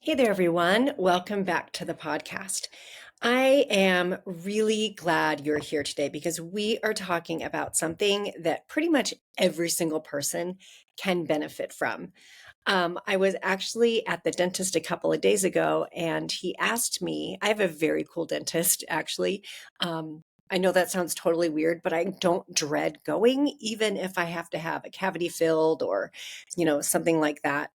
Hey there, everyone. Welcome back to the podcast. I am really glad you're here today because we are talking about something that pretty much every single person can benefit from. I was actually at the dentist a couple of days ago and he asked me, I have a very cool dentist, actually. I know that sounds totally weird, but I don't dread going, even if I have to have a cavity filled or, something like that.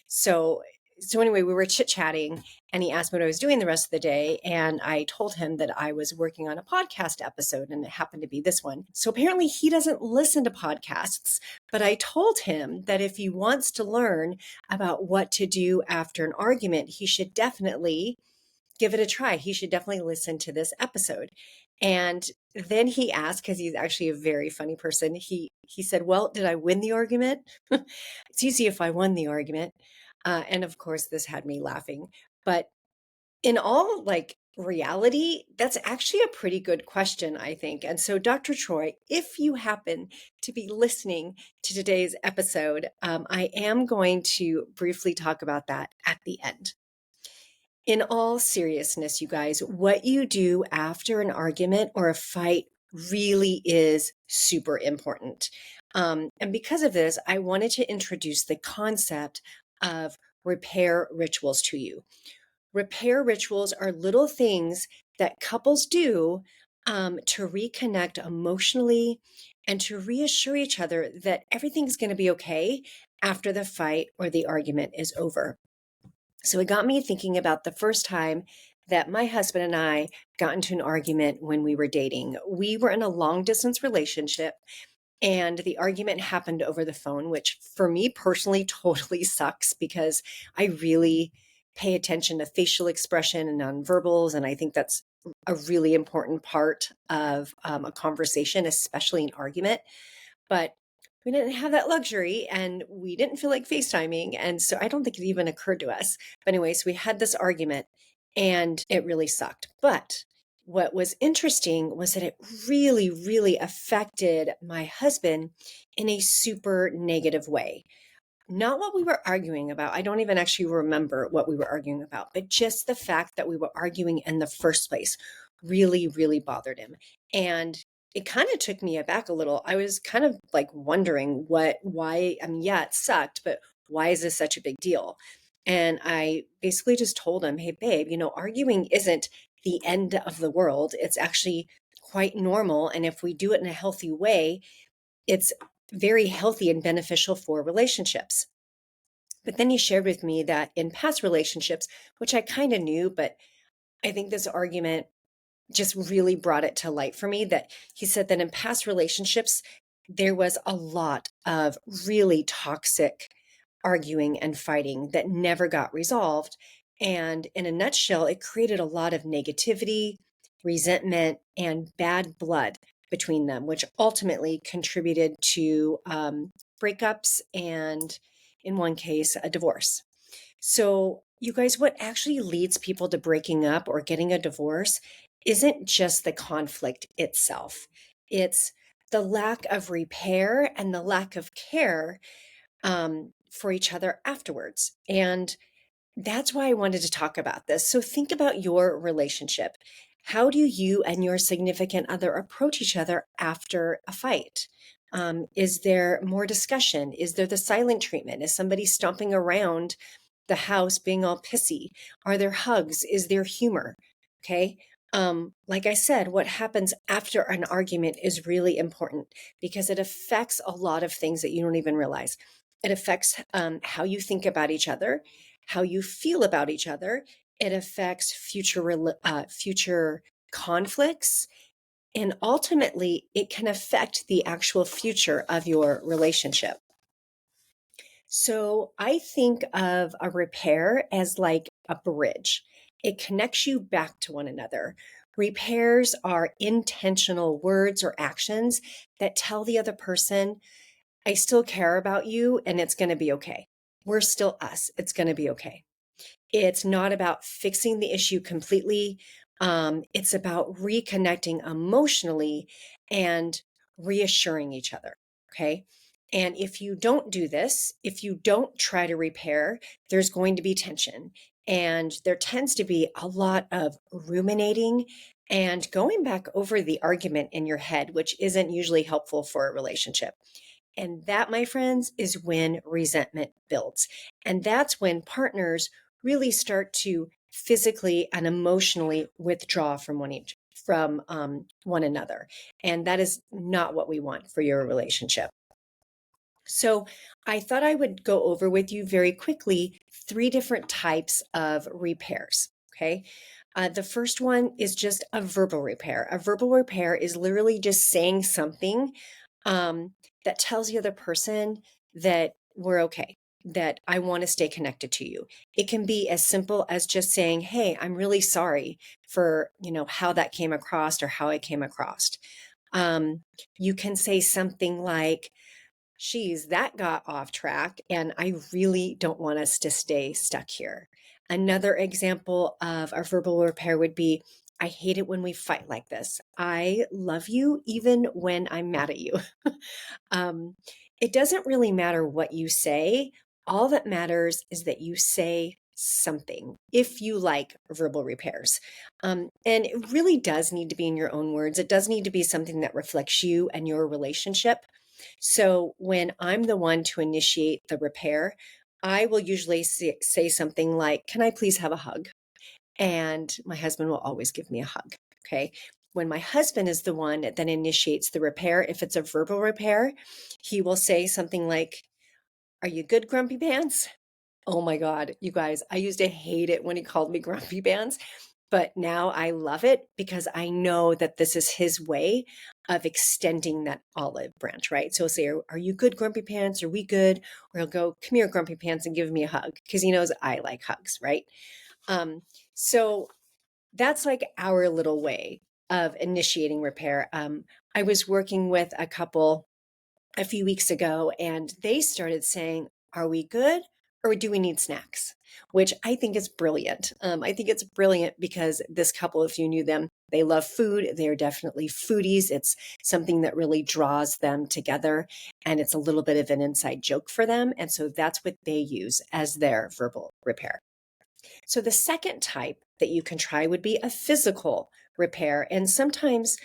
So so anyway, we were chit-chatting and he asked me what I was doing the rest of the day. And I told him that I was working on a podcast episode and it happened to be this one. So apparently he doesn't listen to podcasts, but I told him that if he wants to learn about what to do after an argument, he should definitely give it a try. He should definitely listen to this episode. And then he asked, because he's actually a very funny person, he said, "Well, did I win the argument?" It's easy if I won the argument. And of course, this had me laughing. But in all reality, that's actually a pretty good question, I think. And so, Dr. Troy, if you happen to be listening to today's episode, I am going to briefly talk about that at the end. In all seriousness, you guys, what you do after an argument or a fight really is super important. And because of this, I wanted to introduce the concept of repair rituals to you. Repair rituals are little things that couples do to reconnect emotionally and to reassure each other that everything's going to be okay after the fight or the argument is over. So it got me thinking about the first time that my husband and I got into an argument when we were dating. We were in a long distance relationship and the argument happened over the phone, which for me personally totally sucks because I really pay attention to facial expression and nonverbals. And I think that's a really important part of a conversation, especially an argument. But we didn't have that luxury and we didn't feel like FaceTiming. And so I don't think it even occurred to us. But anyway, so we had this argument and it really sucked. But what was interesting was that it really, really affected my husband in a super negative way. Not what we were arguing about. I don't even actually remember what we were arguing about, but just the fact that we were arguing in the first place really, really bothered him. And it kind of took me aback a little. I was kind of like wondering why, I mean, yeah, it sucked, but why is this such a big deal? And I basically just told him, hey, babe, arguing isn't the end of the world. It's actually quite normal. And if we do it in a healthy way, it's very healthy and beneficial for relationships. But then he shared with me that in past relationships, which I kind of knew, but I think this argument just really brought it to light for me, that he said that in past relationships, there was a lot of really toxic arguing and fighting that never got resolved. And in a nutshell, it created a lot of negativity, resentment, and bad blood between them, which ultimately contributed to breakups and, in one case, a divorce. So, you guys, what actually leads people to breaking up or getting a divorce isn't just the conflict itself, it's the lack of repair and the lack of care for each other afterwards. And that's why I wanted to talk about this. So, think about your relationship. How do you and your significant other approach each other after a fight? Is there more discussion? Is there the silent treatment? Is somebody stomping around the house being all pissy? Are there hugs? Is there humor? Okay. Like I said, what happens after an argument is really important because it affects a lot of things that you don't even realize. It affects how you think about each other, how you feel about each other. It affects future conflicts, and ultimately, it can affect the actual future of your relationship. So I think of a repair as like a bridge. It connects you back to one another. Repairs are intentional words or actions that tell the other person, I still care about you and it's going to be okay. We're still us. It's going to be okay. It's not about fixing the issue completely. It's about reconnecting emotionally and reassuring each other. Okay. And if you don't do this, if you don't try to repair, there's going to be tension. And there tends to be a lot of ruminating and going back over the argument in your head, which isn't usually helpful for a relationship. And that, my friends, is when resentment builds. And that's when partners really start to physically and emotionally withdraw from one another. And that is not what we want for your relationship. So I thought I would go over with you very quickly 3 different types of repairs. Okay. The first one is just a verbal repair. A verbal repair is literally just saying something that tells the other person that we're okay, that I want to stay connected to you. It can be as simple as just saying, "Hey, I'm really sorry for, how that came across or how I came across." You can say something like, "Geez, that got off track, and I really don't want us to stay stuck here." Another example of a verbal repair would be, "I hate it when we fight like this. I love you even when I'm mad at you." um, it doesn't really matter what you say. All that matters is that you say something if you like verbal repairs. And it really does need to be in your own words. It does need to be something that reflects you and your relationship. So when I'm the one to initiate the repair, I will usually say something like, "Can I please have a hug?" And my husband will always give me a hug. Okay. When my husband is the one that then initiates the repair, if it's a verbal repair, he will say something like, "Are you good, Grumpy Pants?" Oh my God, you guys, I used to hate it when he called me Grumpy Pants, but now I love it because I know that this is his way of extending that olive branch, right? So he'll say, "Are you good, Grumpy Pants? Are we good?" Or he'll go, "Come here, Grumpy Pants," and give me a hug because he knows I like hugs, right? So that's like our little way of initiating repair. I was working with a couple a few weeks ago, and they started saying, "Are we good, or do we need snacks?" Which I think is brilliant. I think it's brilliant because this couple, if you knew them, they love food. They are definitely foodies. It's something that really draws them together, and it's a little bit of an inside joke for them. And so that's what they use as their verbal repair. So the second type that you can try would be a physical repair. And sometimes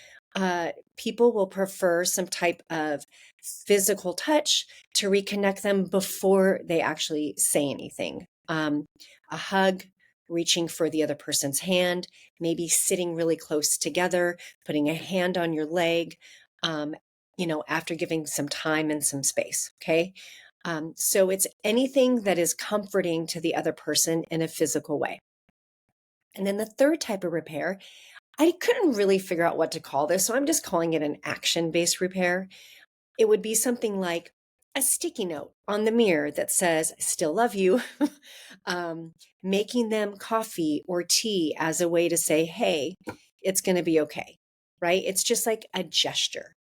people will prefer some type of physical touch to reconnect them before they actually say anything. A hug, reaching for the other person's hand, maybe sitting really close together, putting a hand on your leg, after giving some time and some space. Okay. So it's anything that is comforting to the other person in a physical way. And then the third type of repair, I couldn't really figure out what to call this, so I'm just calling it an action-based repair. It would be something like a sticky note on the mirror that says, "I still love you." Making them coffee or tea as a way to say, "Hey, it's going to be okay," right? It's just like a gesture.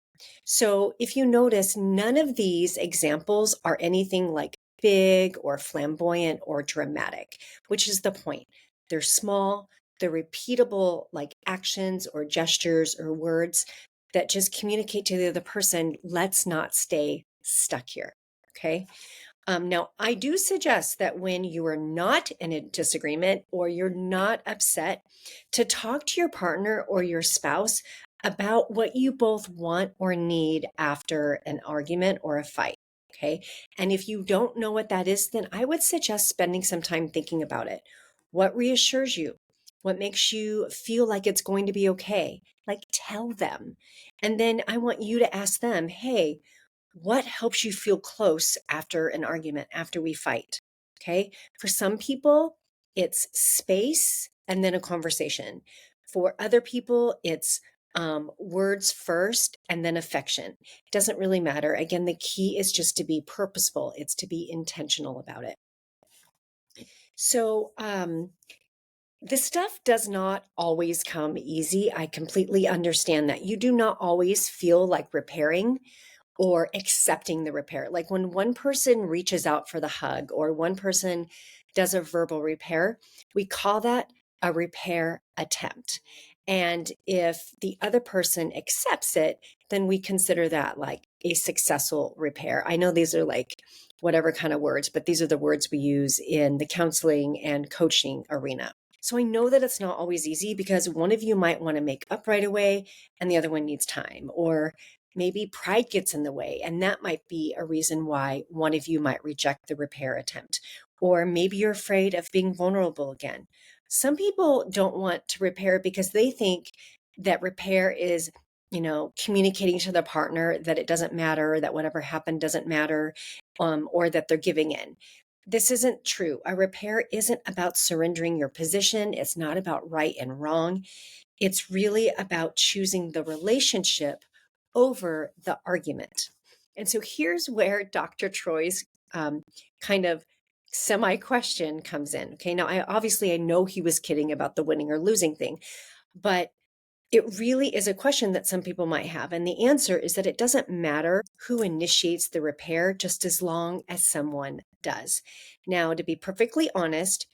So if you notice, none of these examples are anything like big or flamboyant or dramatic, which is the point. They're small, they're repeatable, like actions or gestures or words that just communicate to the other person, let's not stay stuck here. Okay. Now, I do suggest that when you are not in a disagreement or you're not upset, to talk to your partner or your spouse about what you both want or need after an argument or a fight. Okay. And if you don't know what that is, then I would suggest spending some time thinking about it. What reassures you? What makes you feel like it's going to be okay? Like, tell them. And then I want you to ask them, "Hey, what helps you feel close after an argument, after we fight?" Okay. For some people, it's space and then a conversation. For other people, it's words first and then affection. It doesn't really matter. Again, the key is just to be purposeful, it's to be intentional about it. So, this stuff does not always come easy. I completely understand that. You do not always feel like repairing or accepting the repair. Like when one person reaches out for the hug or one person does a verbal repair, we call that a repair attempt. And if the other person accepts it, then we consider that like a successful repair. I know these are like whatever kind of words, but these are the words we use in the counseling and coaching arena. So I know that it's not always easy because one of you might want to make up right away and the other one needs time, or maybe pride gets in the way. And that might be a reason why one of you might reject the repair attempt. Or maybe you're afraid of being vulnerable again. Some people don't want to repair because they think that repair is, communicating to the partner that it doesn't matter, that whatever happened doesn't matter, or that they're giving in. This isn't true. A repair isn't about surrendering your position. It's not about right and wrong. It's really about choosing the relationship over the argument. And so here's where Dr. Troy's kind of semi question comes in. Okay, now I know he was kidding about the winning or losing thing, but it really is a question that some people might have. And the answer is that it doesn't matter who initiates the repair, just as long as someone does. Now, to be perfectly honest,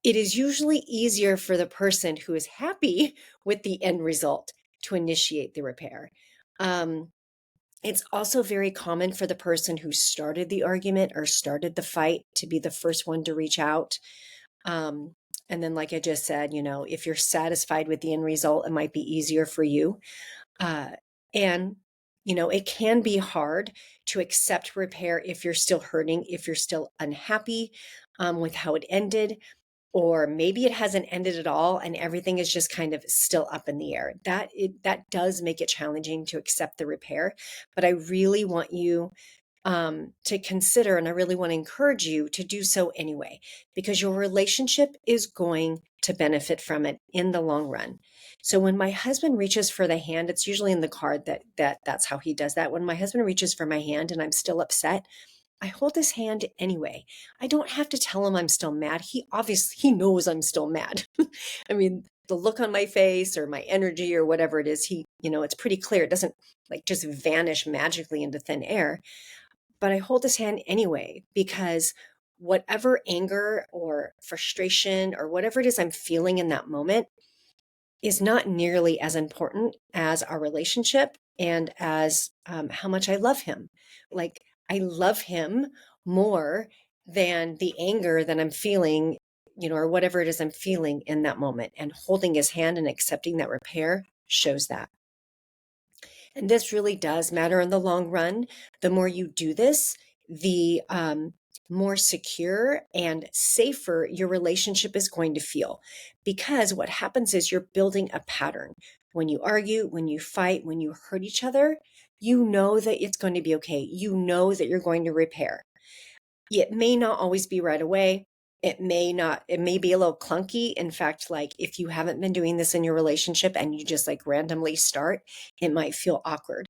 it is usually easier for the person who is happy with the end result to initiate the repair. It's also very common for the person who started the argument or started the fight to be the first one to reach out. Um, and then, like I just said, if you're satisfied with the end result, it might be easier for you. Uh, and, it can be hard to accept repair if you're still hurting, if you're still unhappy with how it ended, or maybe it hasn't ended at all and everything is just kind of still up in the air. That does make it challenging to accept the repair. But I really want you to consider, and I really want to encourage you to do so anyway, because your relationship is going to benefit from it in the long run. So when my husband reaches for the hand, it's usually in the card that's how he does that. When my husband reaches for my hand and I'm still upset, I hold his hand anyway. I don't have to tell him I'm still mad. He knows I'm still mad. I mean, the look on my face or my energy or whatever it is, it's pretty clear. It doesn't like just vanish magically into thin air. But I hold his hand anyway, because whatever anger or frustration or whatever it is I'm feeling in that moment is not nearly as important as our relationship and as how much I love him. Like, I love him more than the anger that I'm feeling, or whatever it is I'm feeling in that moment. And holding his hand and accepting that repair shows that. And this really does matter in the long run. The more you do this, the more secure and safer your relationship is going to feel. Because what happens is you're building a pattern. When you argue, when you fight, when you hurt each other, you know that it's going to be okay. You know that you're going to repair. It may not always be right away. It may be a little clunky. In fact, like if you haven't been doing this in your relationship and you just like randomly start, it might feel awkward,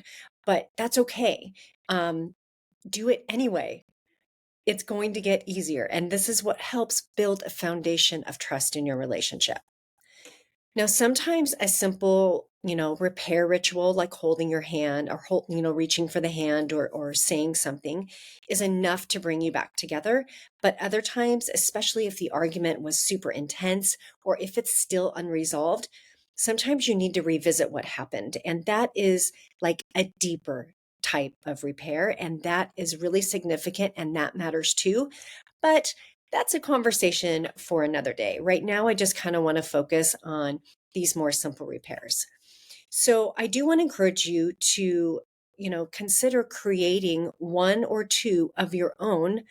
but that's okay. Do it anyway. It's going to get easier. And this is what helps build a foundation of trust in your relationship. Now, sometimes a simple, repair ritual like holding your hand or reaching for the hand or saying something is enough to bring you back together. But other times, especially if the argument was super intense or if it's still unresolved, sometimes you need to revisit what happened. And that is like a deeper type of repair. And that is really significant and that matters too. But that's a conversation for another day. Right now, I just kind of want to focus on these more simple repairs. So I do want to encourage you to, consider creating one or two of your own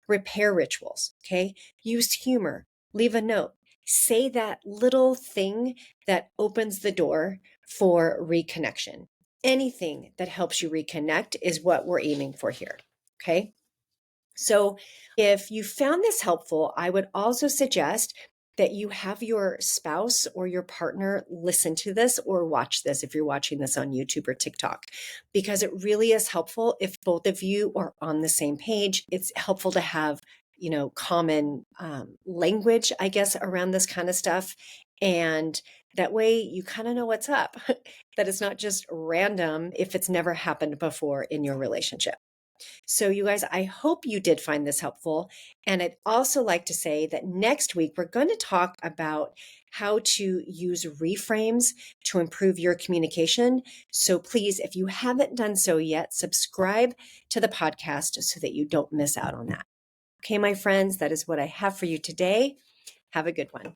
repair rituals. Okay. Use humor, leave a note, say that little thing that opens the door for reconnection. Anything that helps you reconnect is what we're aiming for here. Okay. So if you found this helpful, I would also suggest that you have your spouse or your partner listen to this or watch this if you're watching this on YouTube or TikTok, because it really is helpful if both of you are on the same page. It's helpful to have, common language, I guess, around this kind of stuff. And that way you kind of know what's up, that it's not just random if it's never happened before in your relationship. So, you guys, I hope you did find this helpful. And I'd also like to say that next week we're going to talk about how to use reframes to improve your communication. So, please, if you haven't done so yet, subscribe to the podcast so that you don't miss out on that. Okay, my friends, that is what I have for you today. Have a good one.